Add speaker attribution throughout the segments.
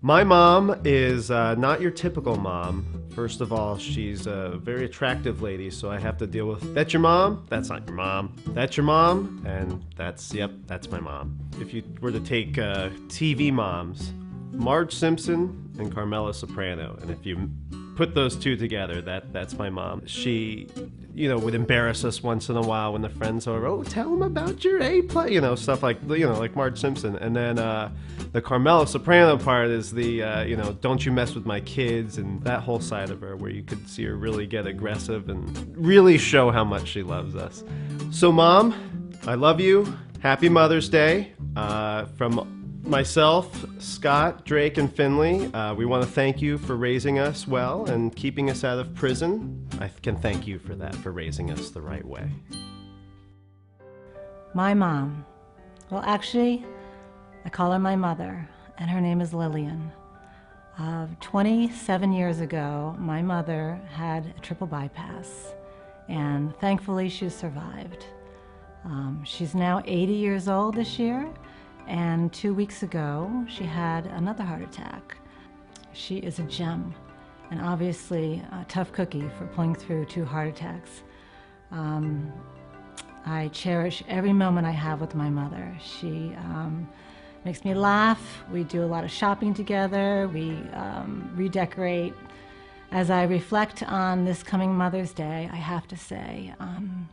Speaker 1: My mom is not your typical mom. First of all, she's a very attractive lady, so I have to deal with, that's your mom? That's not your mom. That's your mom? And yep, that's my mom. If you were to take TV moms, Marge Simpson and Carmela Soprano, and if you put those two together, that's my mom. She, would embarrass us once in a while when the friends are over. Oh, tell them about your A play, stuff like, like Marge Simpson. And then the Carmela Soprano part is the, don't you mess with my kids, and that whole side of her where you could see her really get aggressive and really show how much she loves us. So, Mom, I love you. Happy Mother's Day. From myself, Scott, Drake, and Finley, we want to thank you for raising us well and keeping us out of prison. I can thank you for that, for raising us the right way.
Speaker 2: My mom. Well, actually, I call her my mother, and her name is Lillian. 27 years ago, my mother had a triple bypass, and thankfully she survived. She's now 80 years old this year, and 2 weeks ago, she had another heart attack. She is a gem, and obviously a tough cookie for pulling through 2 heart attacks. I cherish every moment I have with my mother. She makes me laugh. We do a lot of shopping together. We redecorate. As I reflect on this coming Mother's Day, I have to say, I'm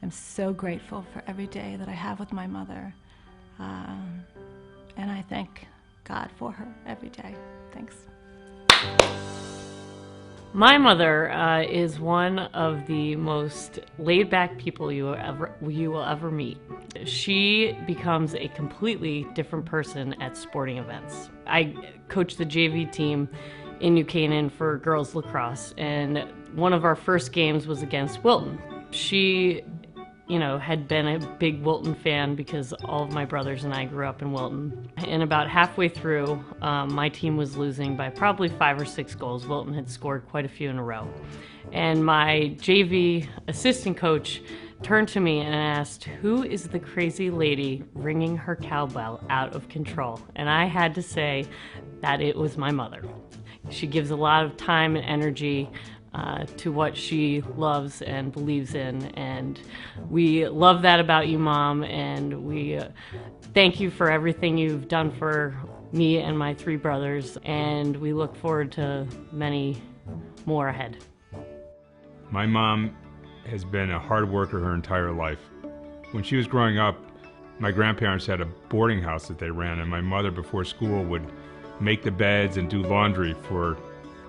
Speaker 2: so grateful for every day that I have with my mother. And I thank God for her every day. Thanks.
Speaker 3: My mother is one of the most laid-back people you will ever meet. She becomes a completely different person at sporting events. I coach the JV team in New Canaan for girls lacrosse, and one of our first games was against Wilton. She had been a big Wilton fan because all of my brothers and I grew up in Wilton. And about halfway through, my team was losing by probably 5 or 6 goals. Wilton had scored quite a few in a row. And my JV assistant coach turned to me and asked, "Who is the crazy lady ringing her cowbell out of control?" And I had to say that it was my mother. She gives a lot of time and energy to what she loves and believes in, and we love that about you, Mom, and we thank you for everything you've done for me and my 3 brothers, and we look forward to many more ahead.
Speaker 4: My mom has been a hard worker her entire life. When she was growing up, my grandparents had a boarding house that they ran, and my mother before school would make the beds and do laundry for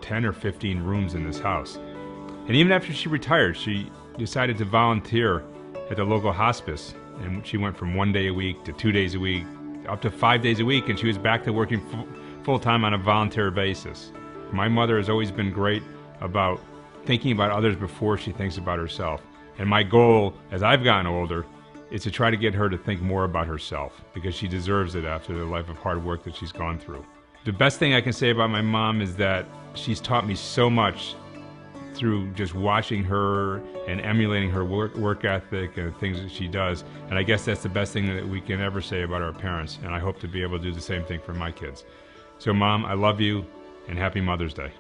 Speaker 4: 10 or 15 rooms in this house. And even after she retired, she decided to volunteer at the local hospice. And she went from 1 day a week to 2 days a week, up to 5 days a week, and she was back to working full-time on a volunteer basis. My mother has always been great about thinking about others before she thinks about herself. And my goal, as I've gotten older, is to try to get her to think more about herself, because she deserves it after the life of hard work that she's gone through. The best thing I can say about my mom is that she's taught me so much through just watching her and emulating her work ethic and the things that she does. And I guess that's the best thing that we can ever say about our parents. And I hope to be able to do the same thing for my kids. So Mom, I love you, and happy Mother's Day.